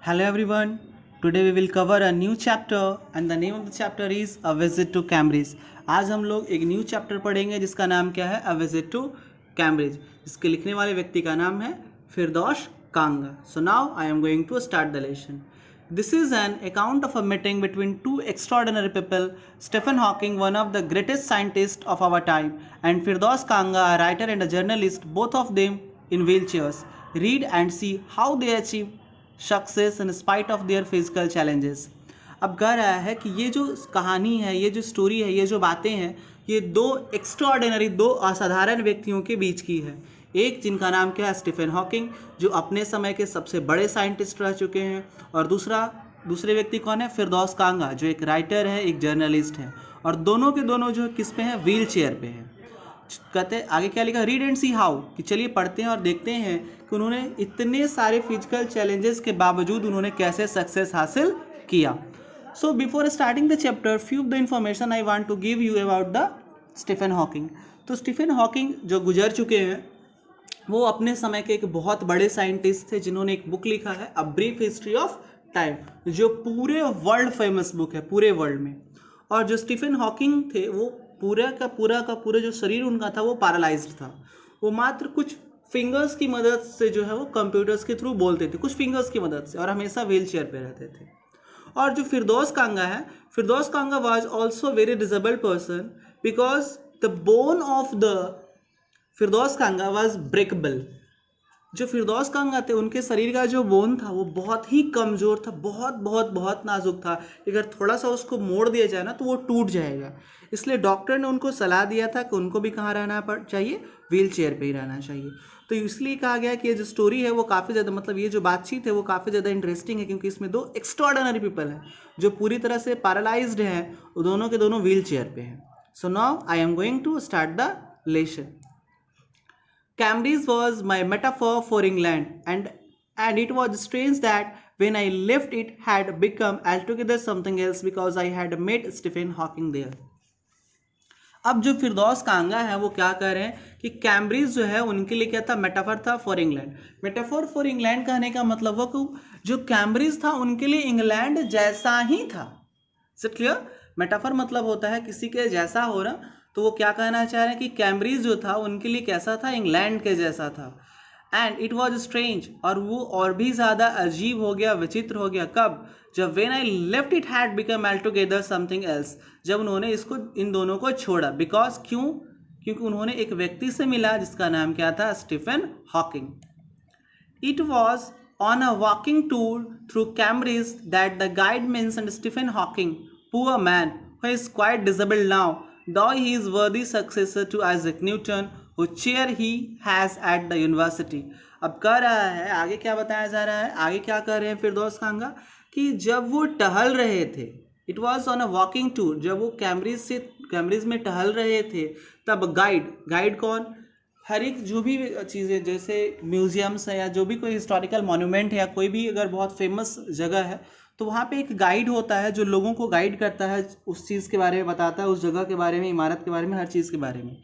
Hello everyone. Today we will cover a new chapter and the name of the chapter is A Visit to Cambridge. आज हम लोग एक new chapter पढ़ेंगे जिसका नाम क्या है? A Visit to Cambridge. इसके लिखने वाले व्यक्ति का नाम है फिरदौश कांगा. So now I am going to start the lesson. This is an account of a meeting between two extraordinary people, Stephen Hawking, one of the greatest scientists of our time, and Firdaus Kanga, a writer and a journalist, both of them in wheelchairs. Read and see how they achieve success in spite of their physical challenges. अब कह रहा है कि ये जो कहानी है, ये जो स्टोरी है, ये जो बातें हैं, ये दो एक्स्ट्राऑर्डिनरी, दो असाधारण व्यक्तियों के बीच की है. एक जिनका नाम क्या है? स्टीफन हॉकिंग, जो अपने समय के सबसे बड़े साइंटिस्ट रह चुके हैं, और दूसरे व्यक्ति कौन है? फिरदौस कांगा, जो एक राइटर है, एक जर्नलिस्ट है, और दोनों के दोनों जो किस पे हैं? व्हील चेयर पे हैं. कहते आगे क्या लिखा? रीड एंड सी हाउ, कि चलिए पढ़ते हैं और देखते हैं कि उन्होंने इतने सारे फिजिकल चैलेंजेस के बावजूद उन्होंने कैसे सक्सेस हासिल किया. So before starting the chapter, few of the information I want to give you about the Stephen Hawking. तो स्टीफन हॉकिंग जो गुजर चुके हैं, वो अपने समय के एक बहुत बड़े साइंटिस्ट थे जिन्होंने एक बुक लिखा है, a brief history of time, जो पूरे वर्ल्ड फेमस बुक है, पूरे वर्ल्ड में. और जो स्टीफन हॉकिंग थे, वो पूरा जो शरीर उनका था वो पैरालाइज्ड था. वो मात्र कुछ फिंगर्स की मदद से जो है वो कंप्यूटर्स के थ्रू बोलते थे, कुछ फिंगर्स की मदद से, और हमेशा व्हील चेयर पर रहते थे. और जो फिरदौस कांगा है, Firdaus Kanga was also very disabled person because the bone of the Firdaus Kanga was breakable. जो फिरदौस कांगा थे, उनके शरीर का जो बोन था वो बहुत ही कमज़ोर था, बहुत नाजुक था. अगर थोड़ा सा उसको मोड़ दिया जाए ना तो वो टूट जाएगा. इसलिए डॉक्टर ने उनको सलाह दिया था कि उनको भी कहाँ रहना चाहिए? व्हील चेयर पर ही रहना चाहिए. तो इसलिए कहा गया कि ये जो स्टोरी है वो काफ़ी ज़्यादा, मतलब ये जो बातचीत है वो काफ़ी ज़्यादा इंटरेस्टिंग है, क्योंकि इसमें दो एक्स्ट्राऑर्डिनरी पीपल हैं जो पूरी तरह से पैरालाइज्ड हैं, वो दोनों के दोनों व्हील चेयर पे हैं. So now I am going to start the lesson. Cambridge was my metaphor for England, and it was strange that when I left it had become altogether something else because I had met Stephen Hawking there. अब जो फिरदौस कांगा है वो क्या कह रहे हैं कि Cambridge जो है उनके लिए क्या था? मेटाफर था for England. Metaphor for England कहने का मतलब वो कि जो कैम्ब्रिज था उनके लिए इंग्लैंड जैसा ही था. Is it clear? मेटाफर मतलब होता है किसी के जैसा हो रहा, तो वो क्या कहना चाह रहे हैं कि कैम्ब्रिज जो था उनके लिए कैसा था? इंग्लैंड के जैसा था. एंड इट वॉज स्ट्रेंज, और वो और भी ज़्यादा अजीब हो गया, विचित्र हो गया. कब? जब when I left it had become altogether something else, जब उन्होंने इन दोनों को छोड़ा. बिकॉज क्यों? क्योंकि उन्होंने एक व्यक्ति से मिला जिसका नाम क्या था? Stephen Hawking. It was on a walking tour through Cambridge that the guide mentioned Stephen Hawking, poor man who is quite disabled now, though he is worthy successor to Isaac Newton, whose chair he has at the university. अब कह रहा है, आगे क्या बताया जा रहा है, आगे क्या कर रहे हैं फिरदौस कांगा, कि जब वो टहल रहे थे, it was on a walking tour, जब वो कैम्ब्रिज में टहल रहे थे, तब गाइड कौन? हर एक जो भी चीज़ें, जैसे म्यूजियम्स है या जो भी कोई हिस्टोरिकल मॉन्यूमेंट है या कोई भी अगर बहुत फेमस जगह है, तो वहाँ पे एक गाइड होता है जो लोगों को गाइड करता है, उस चीज़ के बारे में बताता है, उस जगह के बारे में, इमारत के बारे में, हर चीज़ के बारे में.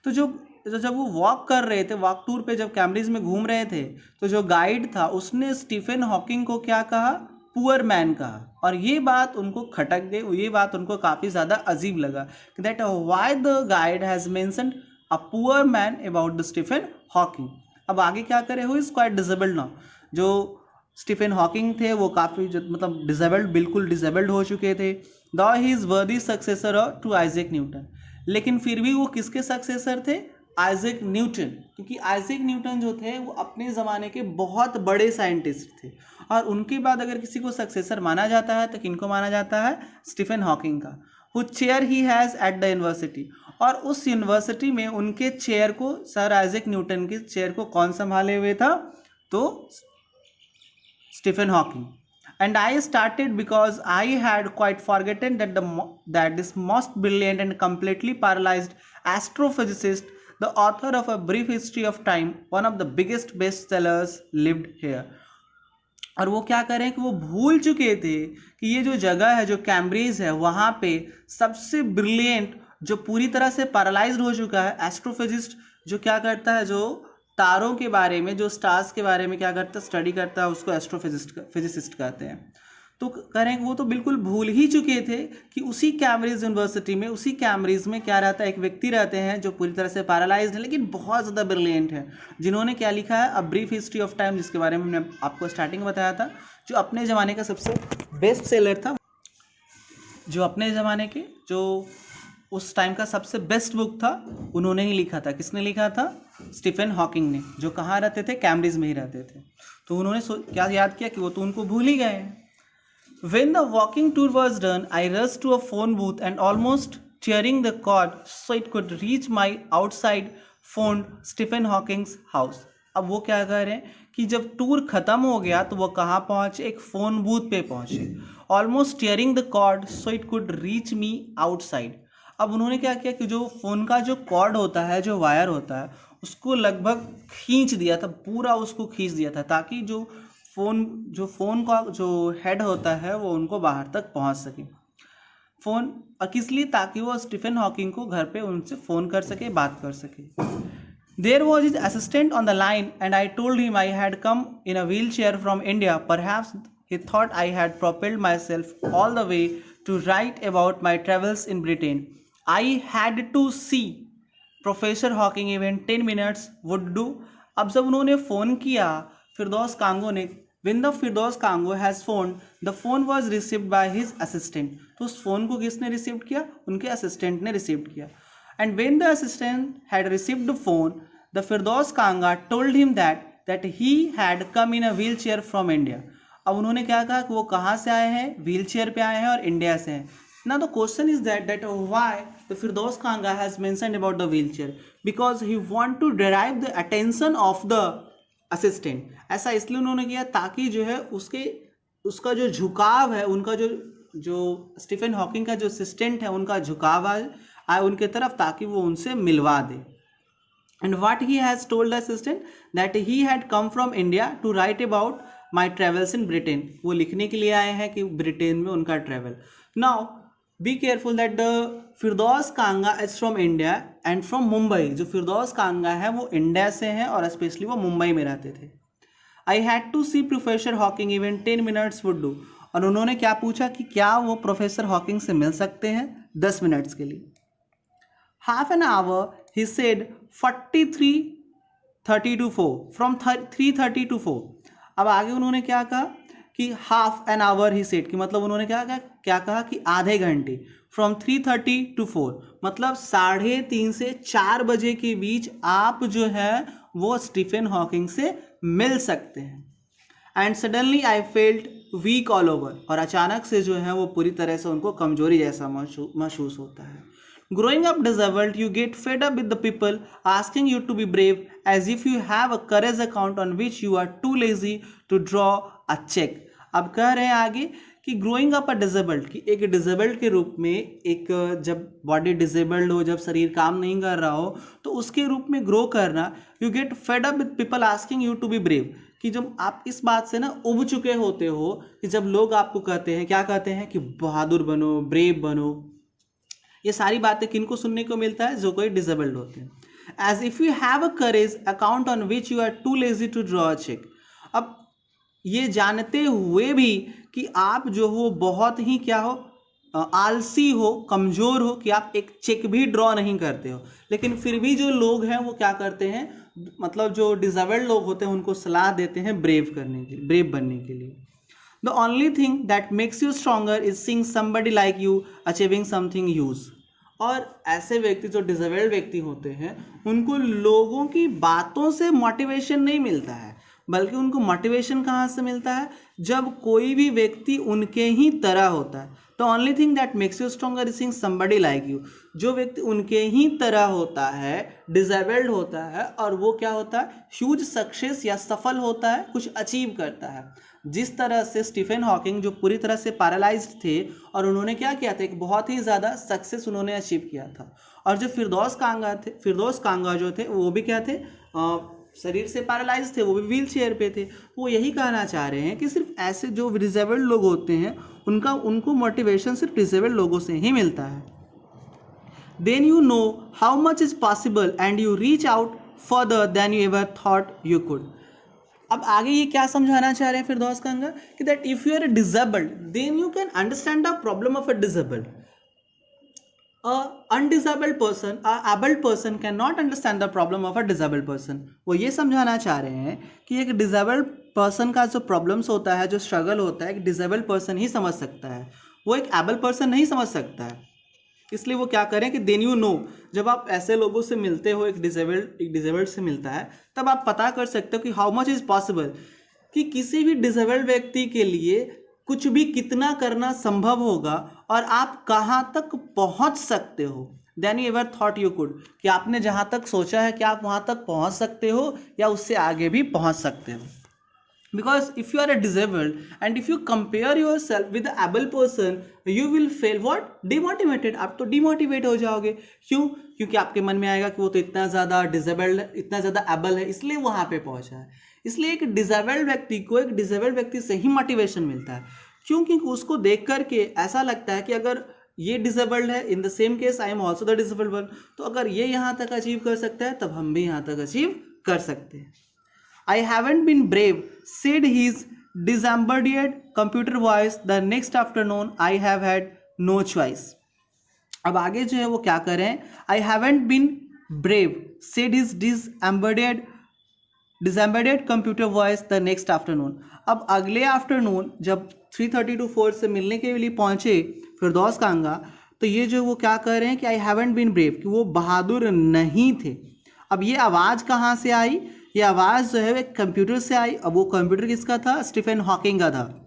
तो जब वो वॉक कर रहे थे, वॉक टूर पे जब कैम्ब्रिज में घूम रहे थे, तो जो गाइड था उसने स्टीफन हॉकिंग को क्या कहा? पुअर मैन कहा. और ये बात उनको खटक गई, ये बात उनको काफ़ी ज़्यादा अजीब लगा, that why the guide has mentioned a poor man about the Stephen Hawking. अब आगे क्या करे? Who is quite disabled now. जो स्टीफन हॉकिंग थे वो काफ़ी मतलब बिल्कुल डिसेबल्ड हो चुके थे. Though he is worthy successor to Isaac Newton. लेकिन फिर भी वो किसके सक्सेसर थे? Isaac Newton. क्योंकि आइजैक न्यूटन जो थे वो अपने ज़माने के बहुत बड़े साइंटिस्ट थे, और उनके बाद अगर किसी को सक्सेसर माना जाता है तो किनको माना जाता है? स्टीफन हॉकिंग का. वो chair he has at the university, और उस यूनिवर्सिटी में उनके चेयर को, सर आइजैक न्यूटन के चेयर को कौन संभाले हुए था? तो Stephen Hawking. And I started because I had quite forgotten that this most brilliant and completely paralyzed astrophysicist, the author of A Brief History of Time, one of the biggest bestsellers, lived here. और वो क्या करें कि वो भूल चुके थे कि ये जो जगह है, जो कैम्ब्रिज है, वहाँ पे सबसे ब्रिलियंट, जो पूरी तरह से पैरालाइज्ड हो चुका है, एस्ट्रोफिजिस्ट, जो क्या करता है, जो तारों के बारे में, जो स्टार्स के बारे में क्या करता है, स्टडी करता है, उसको एस्ट्रोफिजिसिस्ट कहते हैं। तो कह रहे हैं कि वो तो बिल्कुल भूल ही चुके थे कि उसी कैम्ब्रिज यूनिवर्सिटी में, उसी कैम्ब्रिज में क्या रहता है, एक व्यक्ति रहते हैं जो पूरी तरह से पैरालाइज्ड है लेकिन बहुत ज़्यादा ब्रिलियंट है, जिन्होंने क्या लिखा है, a brief history of time, जिसके बारे में हमने आपको स्टार्टिंग में बताया था, जो अपने ज़माने का सबसे बेस्ट सेलर था, जो अपने ज़माने के जो उस टाइम का सबसे बेस्ट बुक था, उन्होंने ही लिखा था। किसने लिखा था? स्टीफन हॉकिंग ने, जो कहाँ रहते थे, कैम्ब्रिज में ही रहते थे। तो उन्होंने क्या याद किया कि वो तो उनको भूल ही गए। When the walking tour was done, I rushed to a phone booth and almost tearing the cord so it could reach my outside phoned Stephen Hawking's house. अब वो क्या कर रहे हैं कि जब टूर ख़त्म हो गया तो वो कहाँ पहुँचे, एक फ़ोन बूथ पे पहुँचे। Almost tearing the cord so it could reach me outside. अब उन्होंने क्या किया कि जो फ़ोन का जो कॉर्ड होता है, जो वायर होता है, उसको लगभग खींच दिया था, पूरा उसको खींच दिया था, ताकि जो फ़ोन का जो हेड होता है वो उनको बाहर तक पहुंच सके। फ़ोन किस लिए? ताकि वो स्टीफन हॉकिंग को घर पे उनसे फ़ोन कर सके, बात कर सके। There was his assistant on the line and I told him I had come in a wheelchair from India, perhaps he thought I had propelled myself all the way to write about my travels in Britain. I had to see professor Hawking even 10 minutes would do. अब जब उन्होंने phone किया फिरदौस कांगो ने, when the Firdaus Kango has phoned, the phone was received by his assistant. तो उस phone को किसने receive किया? उनके असिस्टेंट ने रिसीव किया। And when the assistant had received the phone, the Firdaus Kanga told him that he had come in a wheelchair from India. अब उन्होंने क्या कहा कि वो कहाँ से आए हैं? व्हील चेयर पे आए हैं और इंडिया से हैं। Now the question is that why the Firdaus Kanga has mentioned about the wheelchair? Because he want to derive the attention of the assistant. ऐसा इसलिए उन्होंने किया ताकि जो है उसका जो झुकाव है, उनका जो स्टीफन हॉकिंग का जो असिस्टेंट है, उनका झुकाव आए उनके तरफ, ताकि वो उनसे मिलवा दे। And what he has told the assistant that he had come from India to write about my travels in Britain. वो लिखने के लिए आए हैं कि ब्रिटेन में उनका travel. Now be careful that the Firdaus Kanga is from India and from Mumbai. जो फिरदौस कांगा है वो इंडिया से हैं और स्पेशली वो मुंबई में रहते थे। I had to see professor Hawking even 10 minutes would do. और उन्होंने क्या पूछा कि क्या वो प्रोफेसर हॉकिंग से मिल सकते हैं 10 मिनट्स के लिए। Half an hour he said 43:30 to 4 from 3:30 to 4। अब आगे उन्होंने क्या कहा कि half an hour he said, कि मतलब उन्होंने क्या कहा कि आधे घंटे, फ्रॉम 3:30 to 4, मतलब 3:30 से 4 बजे के बीच आप जो है वो स्टीफन हॉकिंग से मिल सकते हैं। And suddenly I felt weak all over. और अचानक से जो है वो पूरी तरह से उनको कमजोरी जैसा महसूस होता है। Growing up disabled, you get fed up with the people asking you to be brave as if you have a courage account on which you are too lazy to draw a check. अब कह रहे हैं आगे कि growing up अ disabled, कि एक disabled के रूप में, एक जब बॉडी डिजेबल्ड हो, जब शरीर काम नहीं कर रहा हो, तो उसके रूप में ग्रो करना, you get fed up with people asking you to be brave, कि जब आप इस बात से ना उब चुके होते हो कि जब लोग आपको कहते हैं, क्या कहते हैं कि बहादुर बनो, ब्रेव बनो। ये सारी बातें किनको सुनने को मिलता है? जो कोई डिजेबल्ड होते हैं। As if you have a courage account on which you are too lazy to draw a cheque. अब ये जानते हुए भी कि आप जो हो बहुत ही क्या हो, आलसी हो, कमज़ोर हो, कि आप एक चेक भी ड्रॉ नहीं करते हो, लेकिन फिर भी जो लोग हैं वो क्या करते हैं, मतलब जो डिजेबल्ड लोग होते हैं उनको सलाह देते हैं ब्रेव बनने के लिए। The only thing that makes you stronger is seeing somebody like you achieving something huge. और ऐसे व्यक्ति जो डिजेबल्ड व्यक्ति होते हैं उनको लोगों की बातों से मोटिवेशन नहीं मिलता है, बल्कि उनको मोटिवेशन कहाँ से मिलता है? जब कोई भी व्यक्ति उनके ही तरह होता है। The only thing that makes you stronger is seeing somebody like you. जो व्यक्ति उनके ही तरह होता है, डिजेबल्ड होता है, और वो क्या होता है, ह्यूज सक्सेस या सफल होता है, कुछ अचीव करता है। जिस तरह से स्टीफन हॉकिंग जो पूरी तरह से पैरालाइज्ड थे और उन्होंने क्या किया था, एक बहुत ही ज़्यादा सक्सेस उन्होंने अचीव किया था। और जो फिरदौस कांगा जो थे वो भी क्या थे, शरीर से पैरालाइज थे, वो भी व्हील चेयर पे थे। वो यही कहना चाह रहे हैं कि सिर्फ ऐसे जो डिसेबल्ड लोग होते हैं उनको मोटिवेशन सिर्फ डिसेबल्ड लोगों से ही मिलता है। Then you know how much is possible and you reach out further than you ever thought you could. अब आगे ये क्या समझाना चाह रहे हैं फिरदौस कांगा कि that if you are disabled then you can understand the problem of a disabled. A undisabled person, a abled person cannot understand the problem of a disabled person. वो ये समझाना चाह रहे हैं कि एक डिसेबल्ड पर्सन का जो प्रॉब्लम्स होता है, जो स्ट्रगल होता है, एक डिसेबल्ड पर्सन ही समझ सकता है, वो एक एबल पर्सन नहीं समझ सकता है. इसलिए वो क्या करें कि देन यू नो, जब आप ऐसे लोगों से मिलते हो, एक डिसेबल्ड से मिलता है, तब आप पता कर सकते हो कि हाउ मच इज़ पॉसिबल, कि किसी भी डिसेबल्ड व्यक्ति के लिए कुछ भी कितना करना संभव होगा और आप कहाँ तक पहुँच सकते हो. Then you ever thought you could, कि आपने जहाँ तक सोचा है कि आप वहाँ तक पहुँच सकते हो या उससे आगे भी पहुँच सकते हो. Because if you are a disabled and if you compare yourself with the able person, you will feel what? Demotivated. आप तो demotivate हो जाओगे. क्यों? क्योंकि आपके मन में आएगा कि वो तो इतना ज़्यादा disabled, इतना ज़्यादा able है, इसलिए वहाँ पे पहुँचा है. इसलिए एक disabled व्यक्ति को एक disabled व्यक्ति से ही motivation मिलता है. क्यों? क्योंकि उसको देख करके ऐसा लगता है कि अगर ये डिसेबल्ड है, in the same case I am also the disabled one, तो अगर ये यहाँ तक अचीव कर सकता है तब हम भी यहाँ तक अचीव कर सकते हैं. I haven't been brave, said his disembodied computer voice the next afternoon. I have had no choice. अब आगे जो है वो क्या करें? I haven't been brave, said his disembodied computer voice the next afternoon. अब अगले आफ्टरनून जब 3:30 to 4 से मिलने के लिए पहुँचे फिरदौस कांगा, तो ये जो वो क्या कर रहे हैं कि I haven't been brave, कि वो बहादुर नहीं थे. अब ये आवाज़ कहाँ से आई? ये आवाज़ जो है एक कंप्यूटर से आई. अब वो कंप्यूटर किसका था? स्टीफन हॉकिंग का था.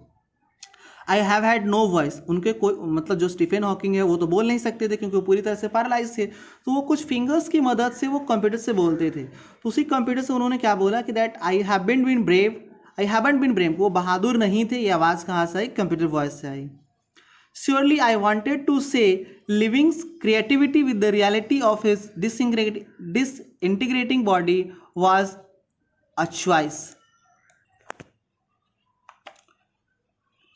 I have had no voice, उनके कोई मतलब जो स्टीफन हॉकिंग है वो तो बोल नहीं सकते थे क्योंकि वो पूरी तरह से पैरालाइज थे, तो वो कुछ फिंगर्स की मदद से वो कंप्यूटर से बोलते थे. तो उसी कंप्यूटर से उन्होंने क्या बोला कि that I haven't been brave, वो बहादुर नहीं थे. ये आवाज़ कहाँ से आई? कंप्यूटर वॉइस से आई. Surely I wanted to say living's creativity with the reality of his disintegrating body was a choice.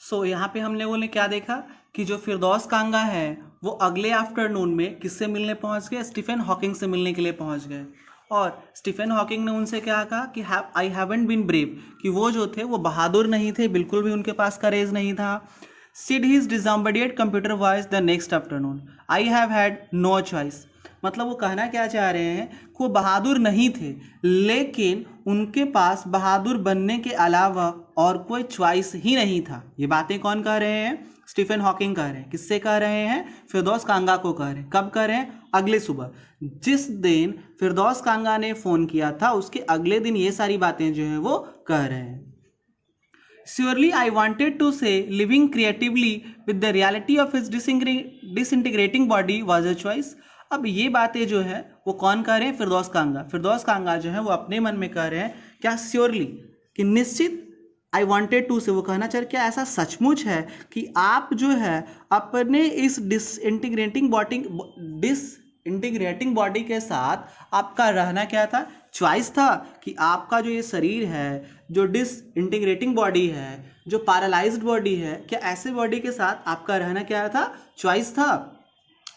So यहाँ पे हम लोगों ने क्या देखा कि जो फिरदौस कांगा है वो अगले आफ्टरनून में किससे मिलने पहुँच गए? स्टीफन हॉकिंग से मिलने के लिए पहुँच गए. और स्टीफन हॉकिंग ने उनसे क्या कहा कि आई हैवंट बीन ब्रेव, कि वो जो थे वो बहादुर नहीं थे, बिल्कुल भी उनके पास करेज नहीं था. Said his disembodied computer voice the next afternoon. I have had no choice. मतलब वो कहना क्या चाह रहे हैं कि वो बहादुर नहीं थे, लेकिन उनके पास बहादुर बनने के अलावा और कोई चॉइस ही नहीं था. ये बातें कौन कह रहे हैं? स्टीफन हॉकिंग कह रहे हैं. किससे कह रहे हैं? फिरदौस कांगा को कह रहे हैं. कब कह रहे हैं? अगले सुबह. जिस दिन फिरदौस कांगा ने फ़ोन किया था उसके अगले दिन ये सारी बातें जो है वो कह रहे हैं. Surely I wanted to say living creatively with the reality of his disintegrating body was a choice. अब ये बातें जो है वो कौन कह रहे हैं? फिरदौस कांगा. फिरदौस कांगा जो है वो अपने मन में कह रहे हैं क्या? श्योरली, कि निश्चित. आई वॉन्टेड टू से वो कहना चाह रहे क्या ऐसा सचमुच है कि आप जो है अपने इस डिसइंटीग्रेटिंग बॉडी के साथ आपका रहना क्या था? चॉइस था. कि आपका जो ये शरीर है, जो डिसइंटीग्रेटिंग बॉडी है, जो पैरालाइज्ड बॉडी है, क्या ऐसे बॉडी के साथ आपका रहना क्या था? चॉइस था.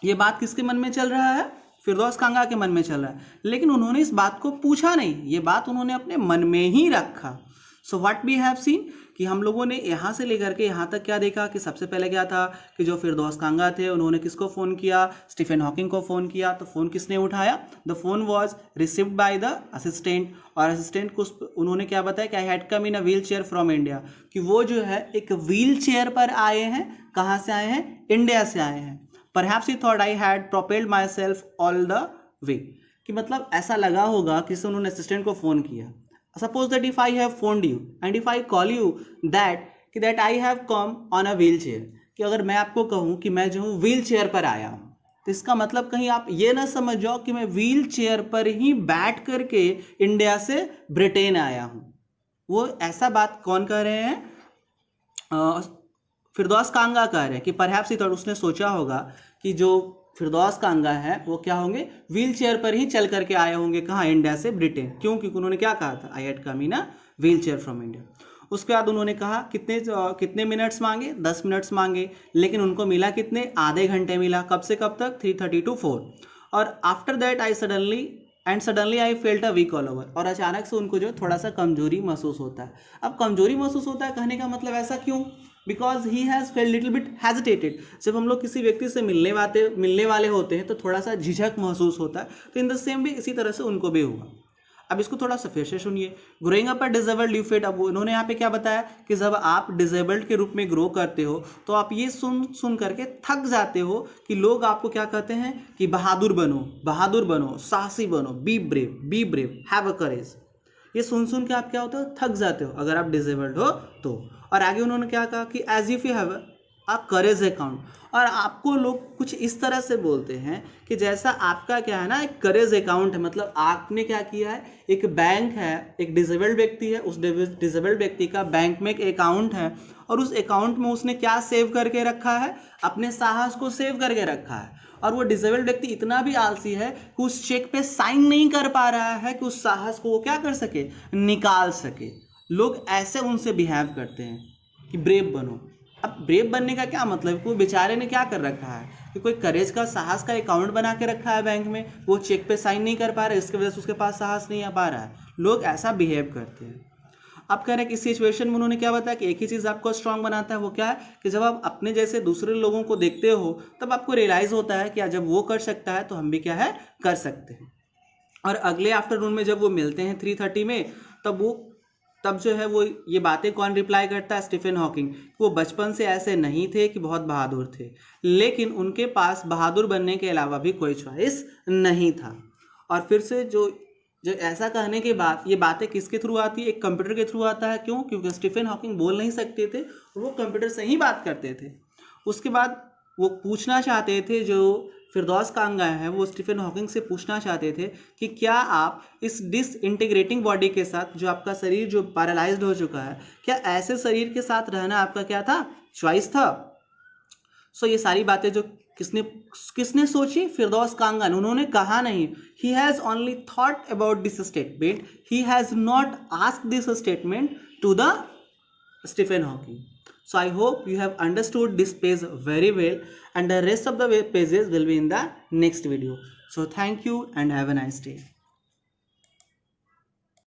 ये बात किसके मन में चल रहा है? फिरदौस कांगा के मन में चल रहा है. लेकिन उन्होंने इस बात को पूछा नहीं, ये बात उन्होंने अपने मन में ही रखा. So what we have seen, कि हम लोगों ने यहाँ से लेकर के यहाँ तक क्या देखा कि सबसे पहले क्या था कि जो फिरदौस कांगा थे उन्होंने किसको फ़ोन किया? स्टीफन हॉकिंग को फ़ोन किया. तो फ़ोन किसने उठाया? The phone was received by the assistant. और असिस्टेंट को उन्होंने क्या बताया कि आई had come in a wheelchair from India, कि वो जो है एक व्हील चेयर पर आए हैं. कहाँ से आए हैं? इंडिया से आए हैं. Perhaps he thought I had propelled myself all the वे, कि मतलब ऐसा लगा होगा कि उन्होंने असिस्टेंट को फ़ोन किया. Suppose that if I have phoned you and if I call you that I have come on a wheelchair, कि अगर मैं आपको कहूँ कि मैं जो हूँ व्हील चेयर पर आया हूँ, तो इसका मतलब कहीं आप ये ना समझ जाओ कि मैं व्हील चेयर पर ही बैठ करके इंडिया से ब्रिटेन आया हूँ. वो ऐसा बात कौन कह रहे हैं? फिरदौस कांगा कह रहे हैं कि परहैप्स ही थॉट, उसने सोचा होगा कि जो फिरदौस कांगा है वो क्या होंगे? व्हील चेयर पर ही चल करके आए होंगे. कहाँ? इंडिया से ब्रिटेन. क्यों? क्योंकि उन्होंने क्या कहा था? आई had come in a wheelchair from India. उसके बाद उन्होंने कहा कितने मिनट्स मांगे? 10 मिनट्स मांगे. लेकिन उनको मिला कितने? आधे घंटे मिला. कब से कब तक? 3:30 to 4. और after that I suddenly and suddenly I felt a weak all over, और अचानक से उनको जो थोड़ा सा कमजोरी महसूस होता है। अब कमजोरी महसूस होता है कहने का मतलब ऐसा क्यों? Because he has felt little bit hesitated. जब हम लोग किसी व्यक्ति से मिलने वाले होते हैं तो थोड़ा सा झिझक महसूस होता है, तो इन द सेम वे इसी तरह से उनको भी हुआ। अब इसको थोड़ा सा फिर से सुनिए। Growing up a disabled you fate, अब उन्होंने यहाँ पे क्या बताया कि जब आप डिसेबल्ड के रूप में ग्रो करते हो तो आप ये सुन करके थक जाते हो कि लोग आपको क्या कहते हैं कि बहादुर बनो, साहसी बनो, बी ब्रेव, हैव अ करेज। ये सुन के आप क्या होते हो, थक जाते हो अगर आप डिसेबल्ड हो तो। और आगे उन्होंने क्या कहा कि as if you have a courage account, और आपको लोग कुछ इस तरह से बोलते हैं कि जैसा आपका क्या है ना, एक करेज अकाउंट है। मतलब आपने क्या किया है, एक बैंक है, एक डिसेबल्ड व्यक्ति है, उस डिसेबल्ड व्यक्ति का बैंक में एक अकाउंट है, और उस अकाउंट में उसने क्या सेव करके रखा है, अपने साहस को सेव करके रखा है। और वो डिसेबल्ड व्यक्ति इतना भी आलसी है कि उस चेक पे साइन नहीं कर पा रहा है कि उस साहस को वो क्या कर सके, निकाल सके। लोग ऐसे उनसे बिहेव करते हैं कि ब्रेव बनो। अब ब्रेव बनने का क्या मतलब, कोई बेचारे ने क्या कर रखा है कि कोई करेज का, साहस का अकाउंट बना के रखा है बैंक में, वो चेक पे साइन नहीं कर पा रहा है, इसकी वजह से उसके पास साहस नहीं आ पा रहा है। लोग ऐसा बिहेव करते हैं। अब कह रहे हैं कि इस सिचुएशन में उन्होंने क्या बताया कि एक ही चीज़ आपको स्ट्रांग बनाता है, वो क्या है कि जब आप अपने जैसे दूसरे लोगों को देखते हो तब आपको रियलाइज होता है कि जब वो कर सकता है तो हम भी क्या है, कर सकते हैं। और अगले आफ्टरनून में जब वो मिलते हैं 3:30 में, तब जो है वो ये बातें कौन रिप्लाई करता है, स्टीफन हॉकिंग। वो बचपन से ऐसे नहीं थे कि बहुत बहादुर थे, लेकिन उनके पास बहादुर बनने के अलावा भी कोई चॉइस नहीं था। और फिर से जो ऐसा कहने के बाद ये बातें किसके थ्रू आती है, एक कंप्यूटर के थ्रू आता है। क्यों? क्योंकि स्टीफन हॉकिंग बोल नहीं सकते थे, वो कंप्यूटर से ही बात करते थे। उसके बाद वो पूछना चाहते थे, जो फिरदौस कांगा है वो स्टीफन हॉकिंग से पूछना चाहते थे कि क्या आप इस डिसइंटीग्रेटिंग बॉडी के साथ, जो आपका शरीर जो पैरालाइज्ड हो चुका है, क्या ऐसे शरीर के साथ रहना आपका क्या था, चॉइस था? सो ये सारी बातें जो किसने सोची, फिरदौस कांगा ने। उन्होंने कहा नहीं, he has only thought about this statement, he has not asked this statement to the Stephen Hawking. So I hope you have understood this page very well, and the rest of the pages will be in the next video. So thank you and have a nice day.